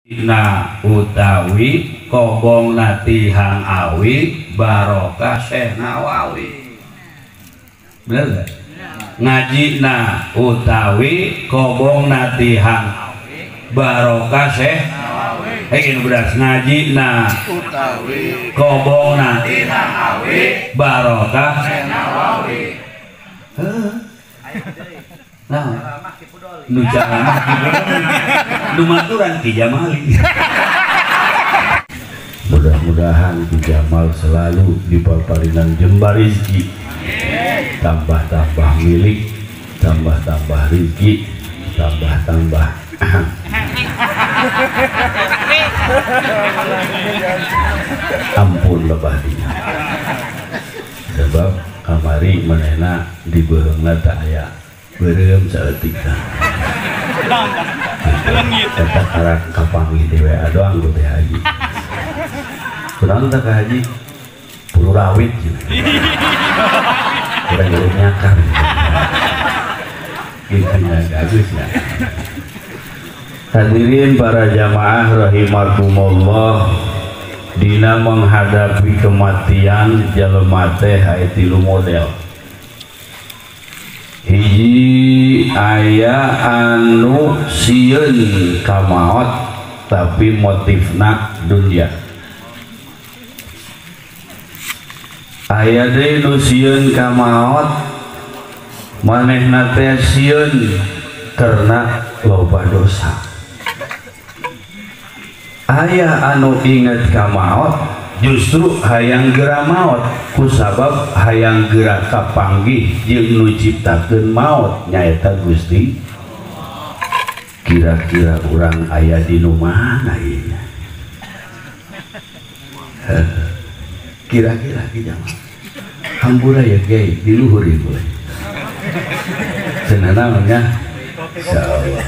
na utawi kobong natihang awi barokah Syekh Nawawi. Bener gak? Ngaji na utawi kobong natihang barokah Syekh Nawawi. Ini beras ngaji na utawi kobong natihang awi barokah Syekh Nawawi. Nah, nu jangan nu maturan Ki Jamali. Mudah-mudahan Ki Jamal selalu dipaparinan jembar rezeki, tambah-tambah milik, tambah-tambah rezeki, tambah-tambah ampun lebahnya. Sebab kamari manehna di beheungna teh aya beureum saeutik tah. Eta karak kapanggih di WA doang ku teh haji. Kunaon teh ka haji? Puru rawit gitu. Kurang urut nyakar. Gimana bagusnya. Hadirin para jamaah rahimakumullah, dina menghadapi kematian jelema teh aya 3 model. Hiji aya anu sieun ka maot tapi motifna dunya. Aya deui nu sieun ka maot manehna teh sieun karena loba dosa. Aya anu inget ka maot justru hayang geura maot kusabab hayang geura kapanggih jeung nu ciptakeun maot nyaeta Gusti. Kira-kira urang aya di nu mana ieu? Kira-kira Ki Jamal hambura ya Kiai di luhur ieu boleh. Cenah namanya insyaallah.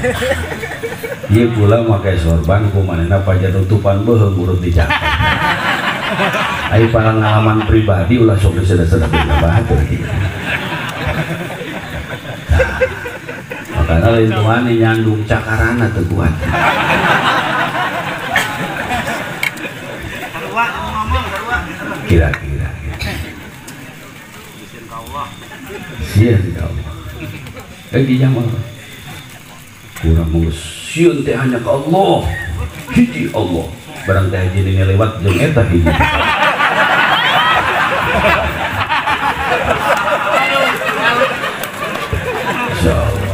Ieu pula make sorban kumanehna pajanutupan beuheung urut dicapai. Ai pengalaman pribadi ulah sok diseda-seda batur kieu. Makana lain tuan nyandung cakarana teu kuat. Kira-kira sieun ka Allah. Di Jamal kurang mengusieun teh hanya ka Allah. Hiji Allah. Barang teh haji ini lewat jeung eta hiji. Insyaallah.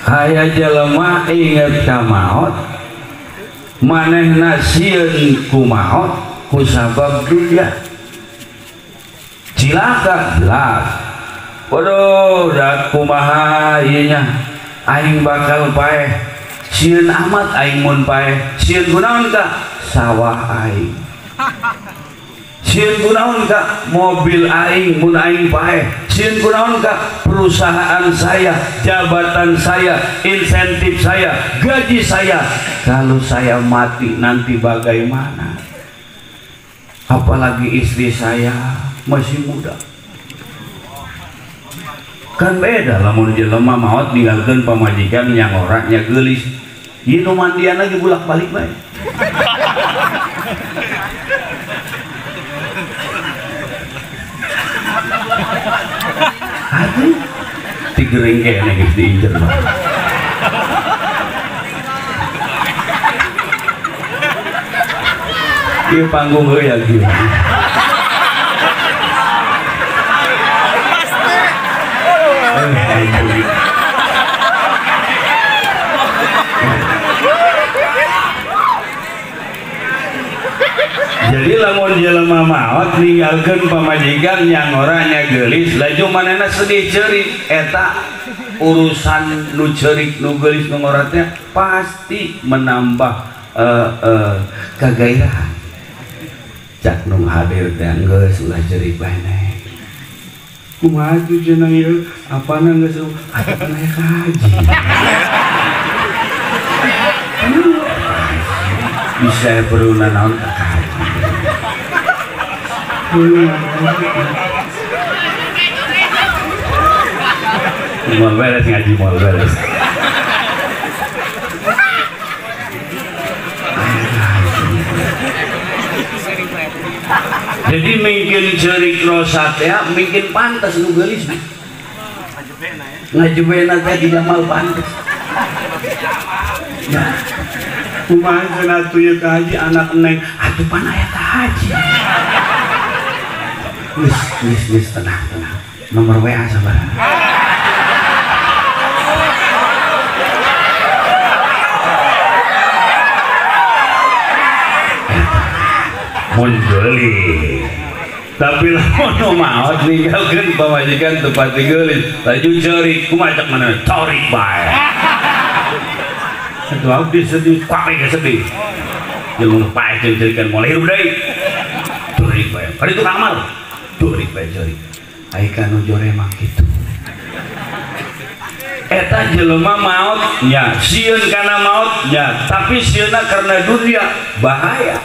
Aya jelema inget ka maot manehna sieun ku maot kusabab dunya. Cilaka jelas. Waduh, da kumaha ieu nya? Aing bakal paeh. Sieun amat aing mun paeh. Sieun kunaon ka? Sawah aing. Sieun kunaon ka? Mobil aing mun aing paeh. Sieun kunaon ka? Perusahaan saya, jabatan saya, insentif saya, gaji saya. Kalau saya mati nanti bagaimana? Apalagi istri saya masih muda. Kan beda lamun jelema maot ninggalkeun pamajikan yang orangnya geulis. Ieu nu mandian lagi bolak-balik bae. Aduh, tigering kene geus diincer mah. Ieu panggung heuh ya kieu. Jadi lamun jelema maot ninggalkeun pamajikan yang orangnya geulis laju manehna sedih ceurik eta urusan nu ceurik nu geulis nu ngoratnya pasti menambah kagairahan. Cak nu hadir teh geus ulah ceurik bae neh. Kumaha tuh cenah ieu apana geus apana ya kaji. Bisa perlu naon ka kaji. Mau beres ngaji mau beres. Jadi mungkin cerik rosat ya, mungkin pantas nu geulis. Ngajebena teh di Jamal pantas. Nah, kumaha cenah atuh ieu ka haji anak neng, atuh pan aya ka haji. Geus tenang. Nomor WA sabaraha? Munggeli tapi lamun maot ninggalkeun pamajikan tempat geulin laju ceurik kumacak mana corik bae atuh abdi sedih pake ge sedih jeung nu pae ceurik mulai hirup deui ceurik bae ari tukang amal ceurik bae ceurik ai kanu jore mah kitu eta jelema maot nya sieun kana maot nya tapi sieunna karena dunia bahaya.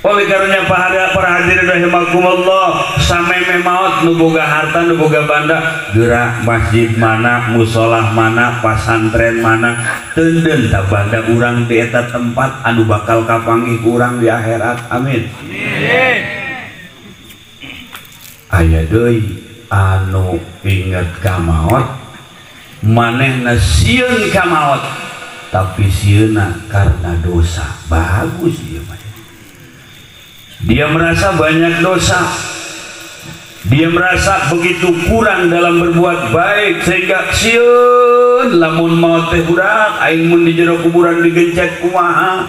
Oleh karunia para hadirin rahimakumullah, sameme maot nu boga harta nu boga banda gerak masjid mana, musolah mana, pasantren mana, teudeun ta banda urang di eta tempat anu bakal kapanggih urang di akhirat. Amin. Aya deui anu inget ka maot, manehna sieun ka maot, tapi sieunna karena dosa. Bagus ieu mah. Dia merasa banyak dosa, dia merasa begitu kurang dalam berbuat baik sehingga sieun lamun maot teh budak aing mun di jero kuburan digencet kumaha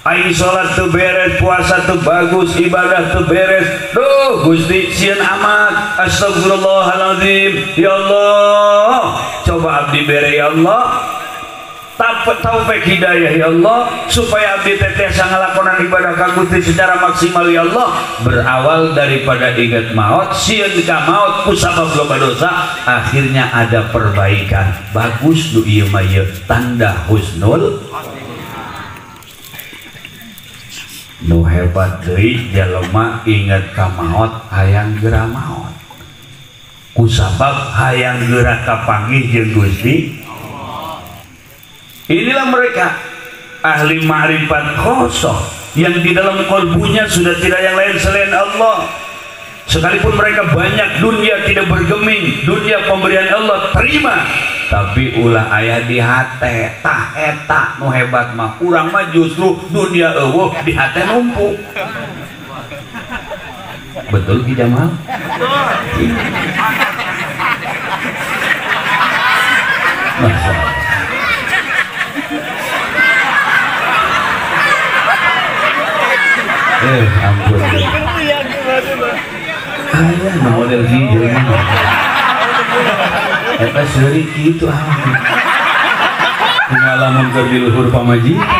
aing salat teu beres, puasa teu bagus, ibadah teu beres, duh Gusti sieun amat, astagfirullahaladzim, ya Allah coba abdi bere ya Allah, taufik hidayah ya Allah, supaya abdi teteh ngalakonan ibadah ka Gusti secara maksimal ya Allah. Berawal daripada ingat maut, sieun ka maut ku sabab loba dosa, akhirnya ada perbaikan. Bagus nu ieu mah ieu tanda husnul. Nu hebat deui jalema ingat ka maut hayang geura maut. Ku sabab hayang geura kapanggih jeung Gusti. Inilah mereka ahli ma'rifat khosoh yang di dalam kolbunya sudah tidak yang lain selain Allah. Sekalipun mereka banyak dunia tidak bergeming, dunia pemberian Allah terima, tapi ulah ayah di hate tah eta nu hebat mah urang mah justru dunia eueuh di hate numpuk. Betul Ki Jamal? Masalah. Ampun. Ayah model video mah. Eta seurik kitu pengalaman keur di luhur pamajikan.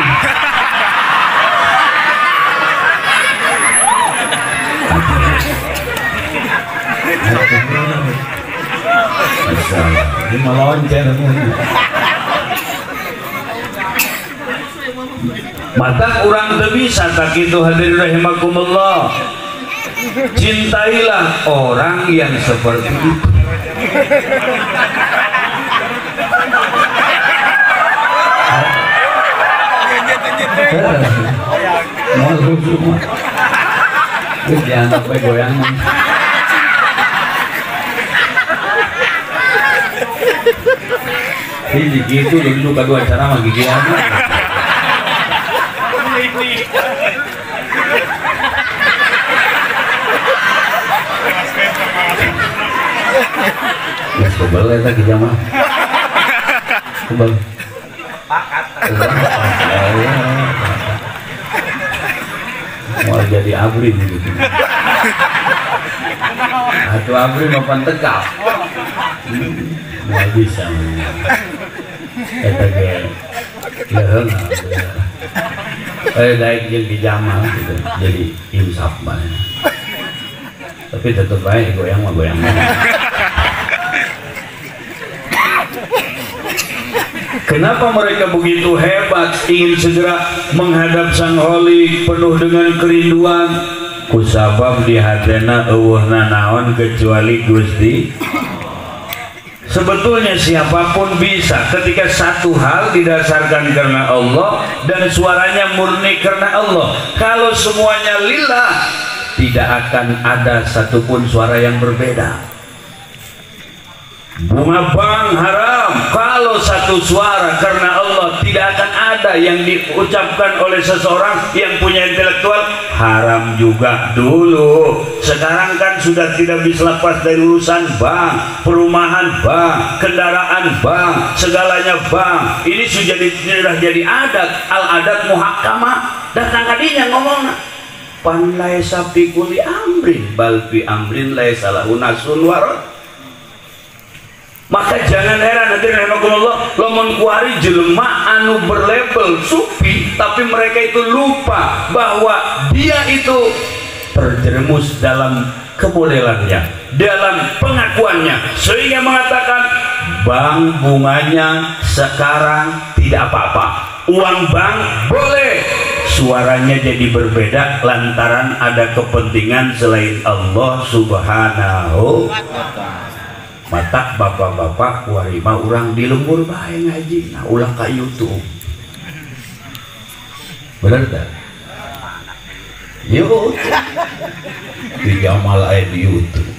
Masalah. Ini meloncer. Mata orang teu bisa tak kitu hadirin rahimakumullah. Cintailah orang yang seperti itu. Mau semua. Jangan sampai goyangan. Ini gitu dulu kedua cara mah gigian. Ya kebal ya tak Jamal. Kebal. Pakat. Mau jadi abri gitu. Atau abri mapan tegak. Mau bisa. Eta ge leheung. Daik jeung di Jamal gitu. Jadi insaf bae. Tapi tetep bae goyang mah goyang. Kenapa mereka begitu hebat ingin segera menghadap Sang Holik penuh dengan kerinduan? Kusabab di hatena eueuhna naon kecuali Gusti. Sebetulnya siapapun bisa ketika satu hal didasarkan karena Allah dan suaranya murni karena Allah. Kalau semuanya lillah, tidak akan ada satupun suara yang berbeda. Bunga bang haram kalau satu suara karena Allah, tidak akan ada yang diucapkan oleh seseorang yang punya intelektual haram juga dulu. Sekarang kan sudah tidak bisa lepas dari urusan bang, perumahan bang, kendaraan bang, segalanya bang. Ini sudah jadi adat, al adat muhakkamah. Datang kadinya ngomong pan laisa fi kulli amrin bal fi amrin laisa lahu nasun warad. Maka jangan heran hadirin rahimakumullah, lamun kuari jelema anu berlabel sufi tapi mereka itu lupa bahwa dia itu terjerumus dalam kemodelannya, dalam pengakuannya, sehingga mengatakan bang bunganya sekarang tidak apa-apa, uang bang boleh. Suaranya jadi berbeda lantaran ada kepentingan selain Allah subhanahu wa ta'ala. Mata bapak-bapak warima orang di lembur bae ngaji, nah ulang ke YouTube. Benar tak? YouTube. Di Jamal di YouTube.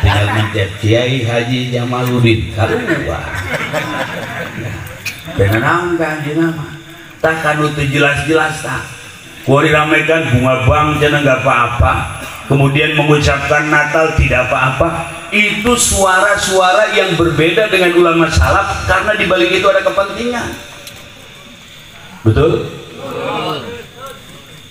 Tinggal mencet Kiai Haji Jamaluddin keluar. Dengan angka nama. Tak kan itu jelas-jelas tak. Kuari ramaikan bunga bang jangan nggak apa-apa. Kemudian mengucapkan Natal tidak apa-apa. Itu suara-suara yang berbeda dengan ulama salaf karena di balik itu ada kepentingan. Betul?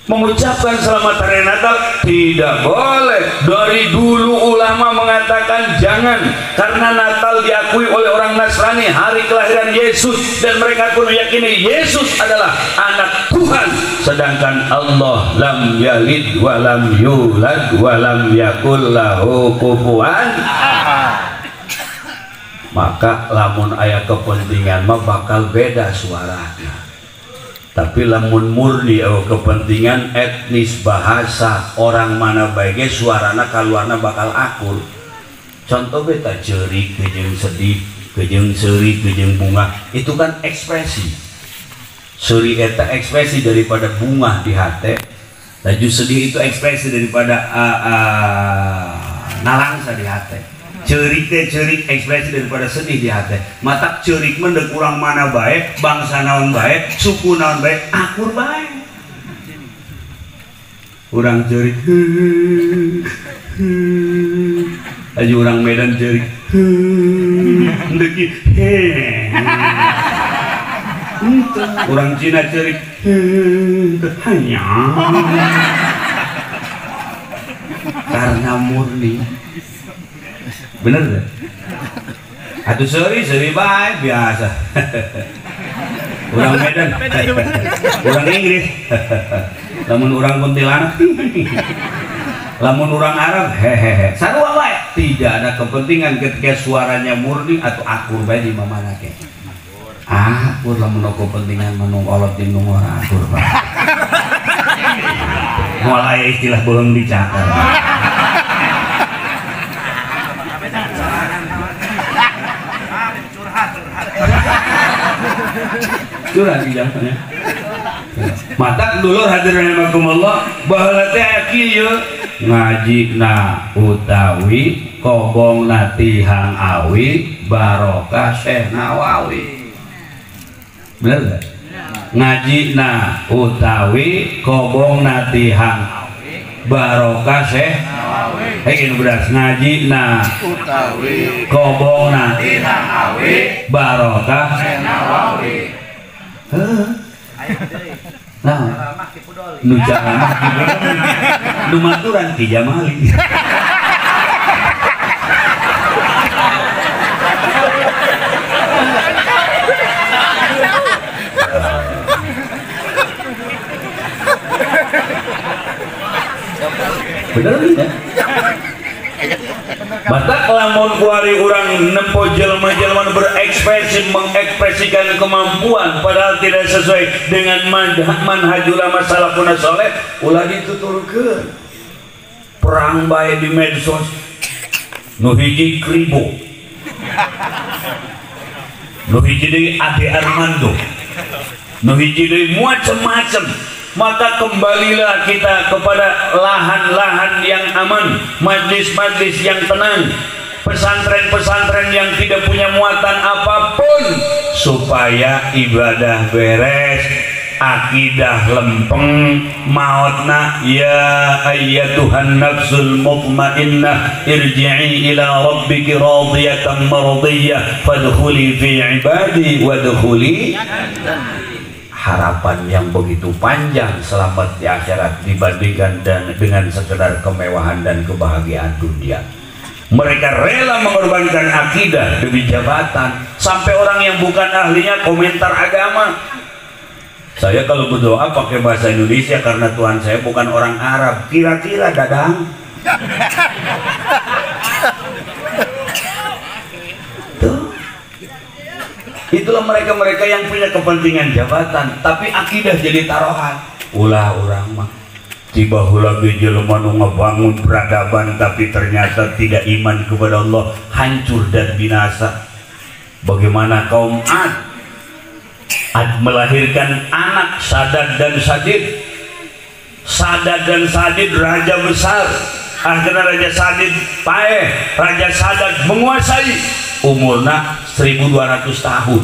Mengucapkan selamat hari Natal tidak boleh. Dari dulu ulama mengatakan jangan, karena Natal diakui oleh orang Nasrani hari kelahiran Yesus dan mereka pun meyakini Yesus adalah anak Tuhan, sedangkan Allah lam yalid wa lam yulad wa lam yakul lahu kufuwan. Maka lamun aya kepentingan mah bakal beda suaranya. Tapi lamun murni kepentingan etnis bahasa orang mana baiknya suarana kaluarna bakal akur. Contoh beta cerik, kejeng sedih, kejeng seri, kejeng bunga, itu kan ekspresi. Seri eta ekspresi daripada bunga di hati, laju sedih itu ekspresi daripada nalangsa di hati. Cerik teh cerik ekspresi daripada sedih di hati. Matak cerik mendek kurang mana baik, bangsa naon baik, suku naon baik, akur baik. Urang cerik, aja orang Medan cerik, mendeki, orang Cina cerik, hanya karena murni. Bener gak? Atuh seri baik biasa. Orang Medan, orang Inggris, lamun orang Kuntilanak, lamun orang Arab, hehehe. Sarua baik. Tidak ada kepentingan ketika suaranya murni atau akur baik di mana ke. Akur lamun kepentingan menung olot di nung orang akur baik. Mulai istilah belum dicakar. Curhat di jalannya. Mata dulu hadirin rahimakumullah baheula teh kieu ngajina utawi kobong natihang awi barokah Syekh Nawawi. Bener enggak? Ngajina utawi kobong natihang barokah Syekh Nawawi. Ini beras ngajina utawi kobong natihang awi barokah Syekh Nawawi. Nah, nu jangan nu maturan Ki Jamali. Bener tidak? Batak lamun kuari orang nempo jelma-jelma berekspresi mengekspresikan kemampuan padahal tidak sesuai dengan manhaj ulama salafun saleh, ulah dituturkeun perang bae di medsos nu hiji kribo nu hiji deui Ade Armando, nu hiji deui macam-macam. Maka kembalilah kita kepada lahan-lahan yang aman, majlis-majlis yang tenang, pesantren-pesantren yang tidak punya muatan apapun, supaya ibadah beres, akidah lempeng, mautna ya ayyatuhan nafsul mutmainnah irji'i ila rabbiki radiyatan mardiyah fadkhuli fi ibadi wadkhuli. Harapan yang begitu panjang selamat di akhirat dibandingkan dengan sekedar kemewahan dan kebahagiaan dunia. Mereka rela mengorbankan akidah demi jabatan, sampai orang yang bukan ahlinya komentar agama. Saya kalau berdoa pakai bahasa Indonesia karena Tuhan saya bukan orang Arab. Kira-kira Dadang? Tuh. Itulah mereka-mereka yang punya kepentingan jabatan, tapi akidah jadi taruhan. Ulah orang mah tiba hula jelema nu ngebangun peradaban tapi ternyata tidak iman kepada Allah, hancur dan binasa. Bagaimana kaum Ad melahirkan anak Sadad dan Sadid. Sadad dan Sadid raja besar. Akhirnya Raja Sadid paeh, Raja Sadad menguasai. Umurna 1200 tahun.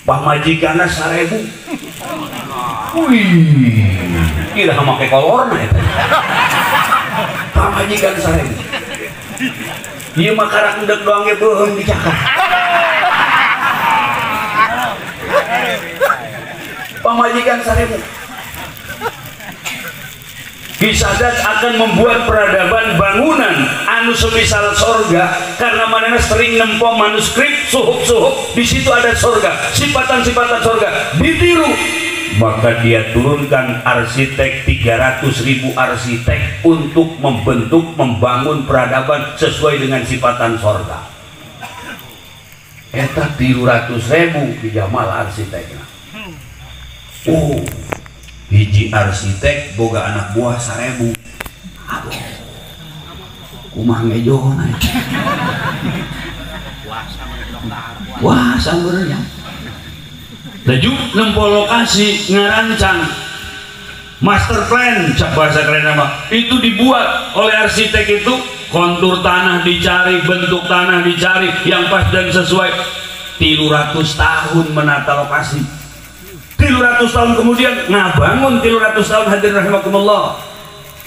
Pamajikanna 1000. Wih, kira make kolorna eta. Pamajikan 1000. Ieu mah karak endek doang ge beuheung dicakar. Pamajikan 1000. Kisadat akan membuat peradaban bangunan anu semisal sorga, karena manehna sering nempo manuskrip suhuk-suhuk, di situ ada sorga, sifatan-sifatan sorga ditiru. Maka dia turunkan arsitek 300.000 arsitek untuk membentuk, membangun peradaban sesuai dengan sifatan sorga. Eta 300.000 di Jamal arsiteknya. Hiji arsitek boga anak buah 1000. Aduh, kumaha ngejona wah sambeurnya laju nempo lokasi ngarancang master plan, cak bahasa keren nama itu dibuat oleh arsitek itu. Kontur tanah dicari, bentuk tanah dicari yang pas dan sesuai. 300 tahun menata lokasi. 300 tahun kemudian ngabangun 300 tahun hadirin rahimakumullah.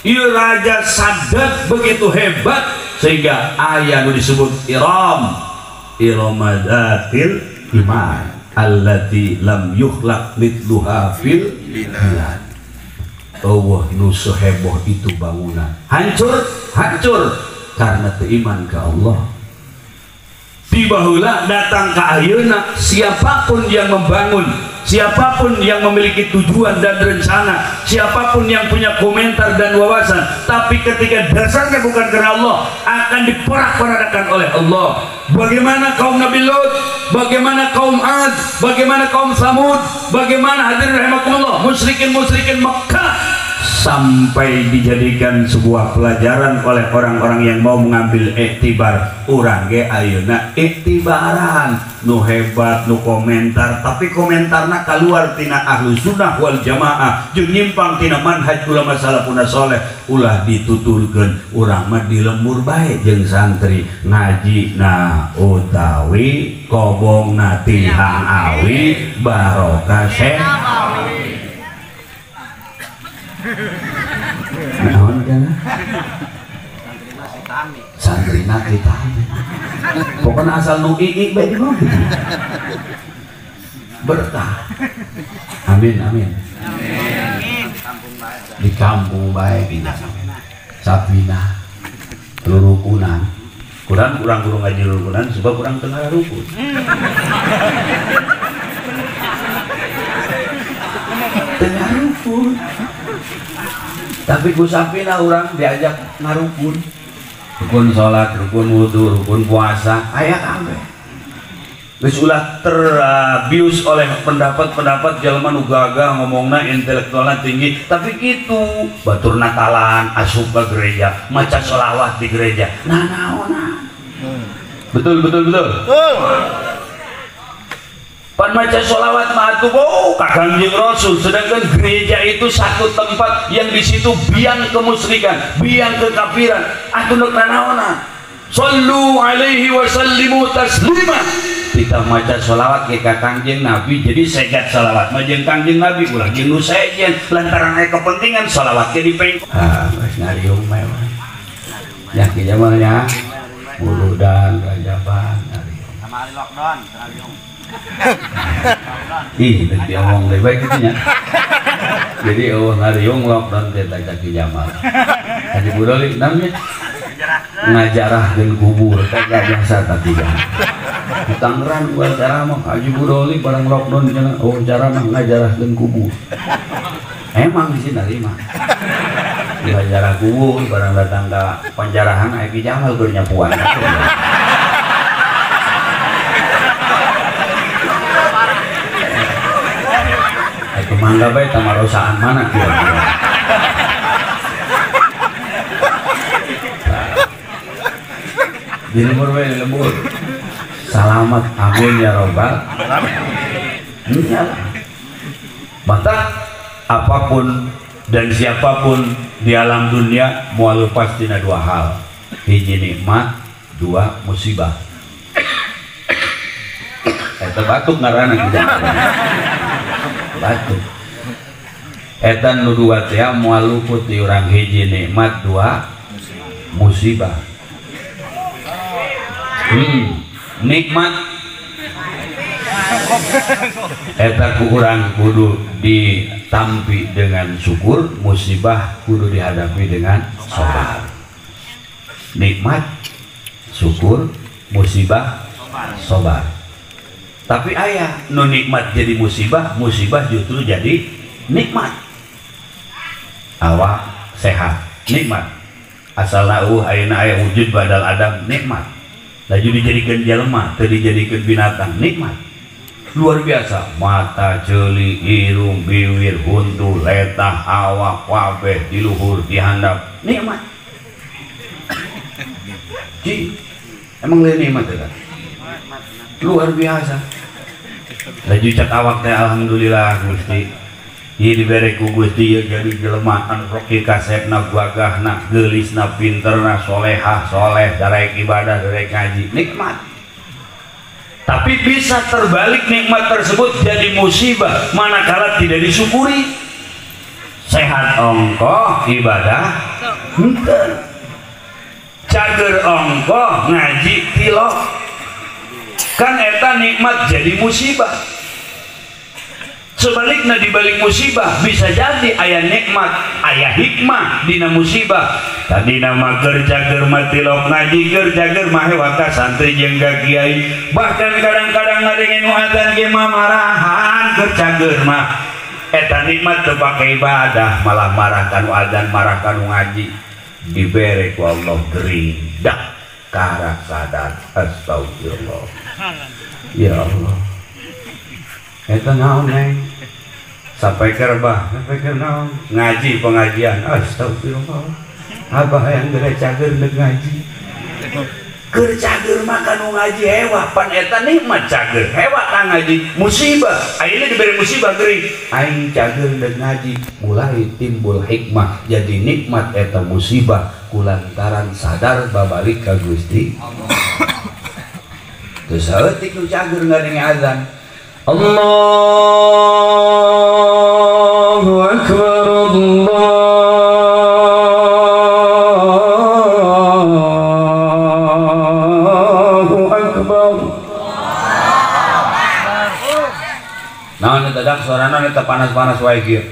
Ieu Raja Sadad begitu hebat sehingga aya nu disebut Iramadatil iman allati lam yukhlaq mithluha fil bilad. Allah nu seheboh itu bangunan hancur karena beriman ke Allah. Tiba heula datang ke ayeuna siapapun yang membangun, siapapun yang memiliki tujuan dan rencana, siapapun yang punya komentar dan wawasan, tapi ketika dasarnya bukan karena Allah, akan diporak-porandakan oleh Allah. Bagaimana kaum Nabi Lut, bagaimana kaum Ad, bagaimana kaum Samud, bagaimana hadirin rahimakumullah musyrikin Mekah, sampai dijadikan sebuah pelajaran oleh orang-orang yang mau mengambil iktibar. Urang ge ayeuna iktibaran nu hebat, nu komentar, tapi komentarna keluar tina ahlu sunnah wal jamaah jeung nyimpang tina manhaj ulama salafun saleh, ulah dituturkeun. Urang mah dilembur bae jeung santri ngaji na utawi kobongna tihang awi barokah senawi. Naon kana? Santrina kita. Pokoknya asal nu iik bae di mana gitu. Berkah. Amin. Di kampung bae di Sapina. Rukunan. Kurang ngaji rukunan sebab kurang tengah rukun. Tengah rukun. Tapi ku sampina orang diajak ngarukun, rukun sholat, rukun wudhu, rukun puasa, aya kabeh. Geus ulah terbius oleh pendapat-pendapat jalma nu gagah ngomongna intelektualna tinggi, tapi kitu batur natalan, asup ke gereja, maca sholawat di gereja. Nah naonna Betul. Pan maca sholawat matu Kangjeng Rasul, sedangkan gereja itu satu tempat yang di situ biang kemusyrikan, biang kekafiran. Atuh nuk nanaona. Sallu alaihi wa sallimu taslima. Kita maca sholawat ke Kangjeng Nabi, jadi segat sholawat majeng Kangjeng Nabi ulah jeung nu sejen lantaran aya kepentingan sholawat ke dipeng. Geus ngariung mewah. Ya kieu mah nya muludan rajaban ngariung. Sama ari lockdown ngariung. Ih, nanti omong lebih baik gitu nya. Jadi ngariung lockdown teh Caki Jamal. Haji Budoli namanya ngajarahkeun kubur teh biasa tadi ya. Di Tangerang gua cara mah Haji Budoli barang lockdown cenah cara mah ngajarahkeun kubur. Emang di sini narima. Ngajarah kubur barang datang ke penjarahan aya Ki Jamal keur nyapuan. Kemangga baik tamarosaan mana kira-kira. Di lembur baik di lembur. Selamat amin ya robbal. Iyalah. Maka apapun dan siapapun di alam dunia mual pasti ada dua hal. Hiji nikmat, dua musibah. Eta batuk ngaranna kita. Batuk. Eta nu dua teh moal luput di urang hiji nikmat, dua musibah. Nikmat eta ku urang kudu ditampi dengan syukur, musibah kudu dihadapi dengan sabar. Nikmat syukur, musibah sabar. Tapi ayah nu nikmat jadi musibah, musibah justru jadi nikmat. Awak sehat nikmat, asal ayeuna aya wujud badal adam nikmat. Laju dijadikan jalma, teu dijadikeun binatang nikmat. Luar biasa, mata, ceuli, irung, bibir, huntu, letah, awak, wabeh, di luhur, di handap, nikmat. Emang lain nikmat kan? Luar biasa. Laju cak awak teh alhamdulillah Gusti. Ieu dibere ku Gusti jadi jelema anu roki kasepna gagahna, geulisna, pinterna, solehah, soleh, darek ibadah, darek ngaji, nikmat. Tapi bisa terbalik nikmat tersebut jadi musibah manakala tidak disyukuri. Sehat ongkoh ibadah henteu. Cager ongkoh ngaji tilok. Kan eta nikmat jadi musibah. Sebaliknya dibalik musibah bisa jadi ayah nikmat, ayah hikmah dina musibah. Tadi nama gerjager matilok ngaji gerjager mah waka santri jeung kiai. Bahkan kadang-kadang ngadengin adzan ge marahan gerjager mah. Eta nikmat teu pake ibadah malah marah kanu adzan, marah kanu ngaji. Dibere ku Allah gering dak karak sadar. Astagfirullah. Ya Allah. Eta naon neng? Sampai kerbah, sampai naon? Ngaji pengajian. Astagfirullah. Abah yang gerecager dek ngaji. Gercager makan ngaji hewa pan eta nikmat cager. Hewa kang ngaji musibah. Ayeuna diberi musibah geuring. Aing cager dek ngaji mulai timbul hikmah jadi nikmat eta musibah kulantaran sadar babalik ka Gusti Allah. Terus saeutik nu cager ngadenge azan. Allahu Akbar, Allahu Akbar. Naon dadak suarana eta panas-panas wae kieu.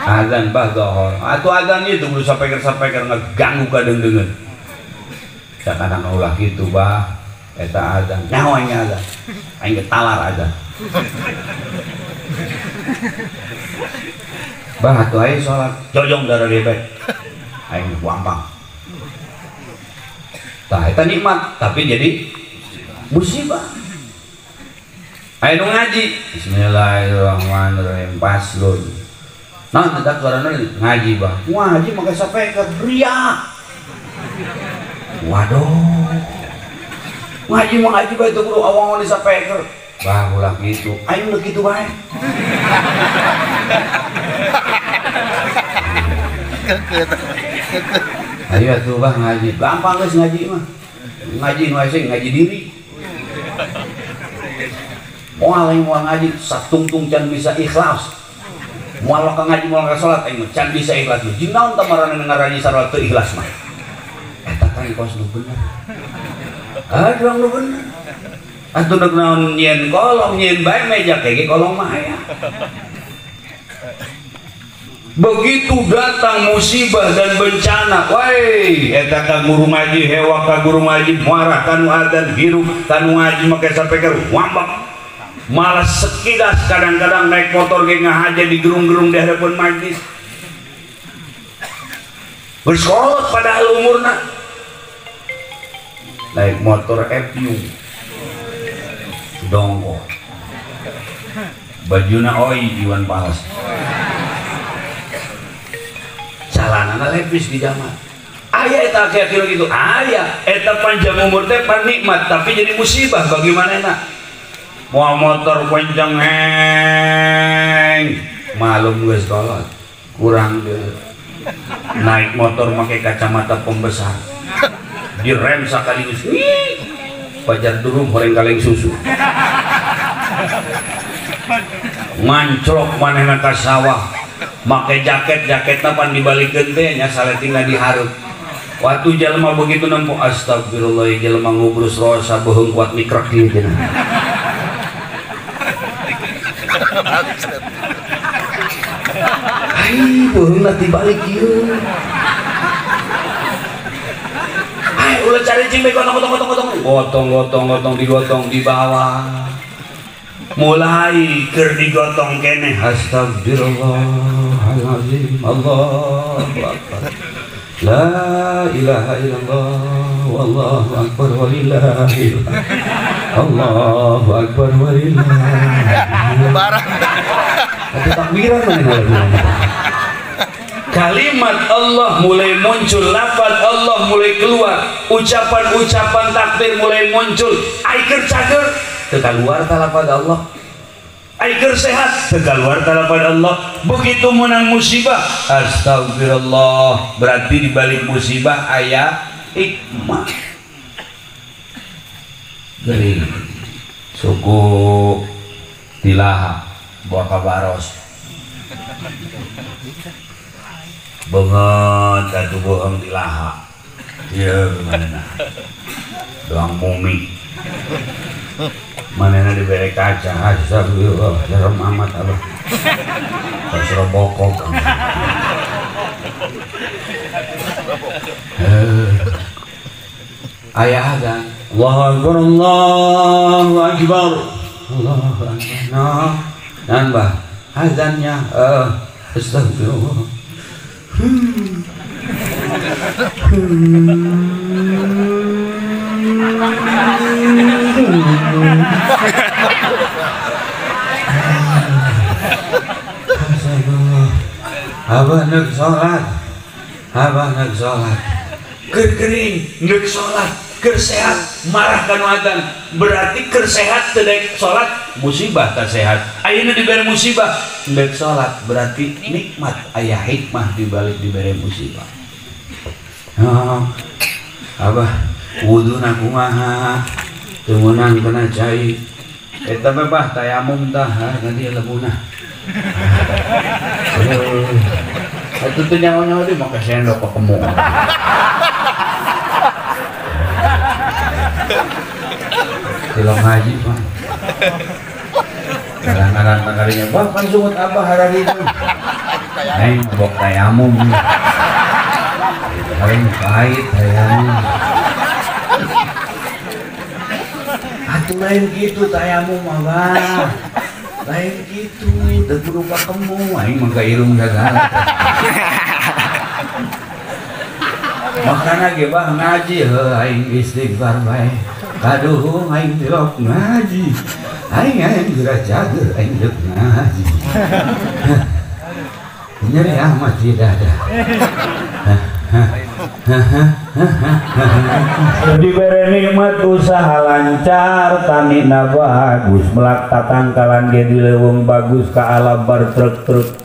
Azan bah dohor. Atuh azan ieu teu sapeker-sapeker ngeganggu ka deungeun. Sakadang ulah kitu bah. Eta azan, nyawa nya azan, aing getalar azan. Bah atuh aing salat, jojong dara debet, aing gampang. Tah eta nikmat, tapi jadi musibah. Aing ngaji, Bismillahirrahmanirrahim, paslun. Nah, dadak suarana ngaji bah, ngaji make sapeker riak. Waduh, ngaji mah ngaji bae teu kudu awang di sapeker. Bah ulah gitu. Aing udah gitu bae. Ayo atuh bah ngaji. Gampang geus ngaji mah. Ngaji nu aya ngaji diri. Moal aing moal ngaji satungtung can bisa ikhlas. Moal ka ngaji moal ka salat aing can bisa ikhlas. Jeung naon tamarana ngaraji salat teu ikhlas mah. Eta kan kos nu bener. Ada nu bener. Atuh neuk naon nyieun kolong nyieun bae meja kege kolong mah aya. Begitu datang musibah dan bencana, woi, eta ka guru ngaji hewa ka guru ngaji marah kanu adzan hirup kanu ngaji make sampai ke wambak. Malah sekilas kadang-kadang naik motor ge ngahaja di gerung-gerung di hadapan majlis. Bersolot pada umurna. Naik motor FU. Dongko. Bajuna oi Iwan Pals. Calanana lepis di zaman. Aya eta kira-kira gitu. Aya eta panjang umur teh panikmat tapi jadi musibah bagaimana enak. Moal motor panjang heng. Malum geus kolot. Kurang deh. Naik motor pakai kacamata pembesar. Direm sakaligus. Pajar durung goreng kaleng susu. Mancrok manehna ka sawah. Make jaket-jaketna pan dibalikeun teh nya saletingna dihareup. Waktu jelema begitu nempo astagfirullah jelema ngubrus rosa beuheung kuat mikrek ieu cenah. Ai beuheungna dibalik ieu. Ai ulah cari cimbe gotong digotong di bawah. Mulai keur digotong keneh astagfirullahalazim Allahu akbar la ilaha illallah wallahu akbar walillahil Allahu akbar walillahil barang tapi takbiran mana kalimat Allah mulai muncul, lafaz Allah mulai keluar, ucapan-ucapan takbir mulai muncul, aiker cager keluar lafaz Allah, aiker sehat keluar lafaz Allah. Begitu menang musibah, astagfirullah, berarti di balik musibah aya hikmah. Jadi suku tilaha buah kabaros banget atuh bohong tilaha. Ieu gimana? Doang mumi. Manehna dibere kaca, astagfirullah, serem amat Allah. Kasro bokok. Aya azan. Allahu akbar, Allahu akbar. Allahu akbar. Nah, nambah azannya astagfirullah. Abah neuk sholat keur geuning neuk sholat keur sehat marah kanu adzan berarti keur sehat teu daek sholat musibah tak sehat. Ayeuna dibere musibah neuk sholat berarti nikmat aya hikmah dibalik dibere musibah. Abah wuduna kumaha teu meunang kena cai eta mah tayamum tah ka dieu lemunah. Atuh teu nyawa-nyawa deui make sendok ka kemu. Tilong ngaji mah. Kadang-kadang kalinya bah kan sungut abah harari itu. Aing mabok tayamum. Aing pahit tayamum. Atuh lain gitu tayamum abah. Lain gitu, teu kudu ka kemu, aing mah ka irung segala. Makana ge bah ngaji heuh aing istighfar bae. Kaduhung aing tilok ngaji. Aing geura cager aing deuk ngaji. Nyeri amat di dada. Jadi bere nikmat usaha lancar, tanina bagus, melak tatangkalan ge di leuweung bagus ka alam bar truk-truk.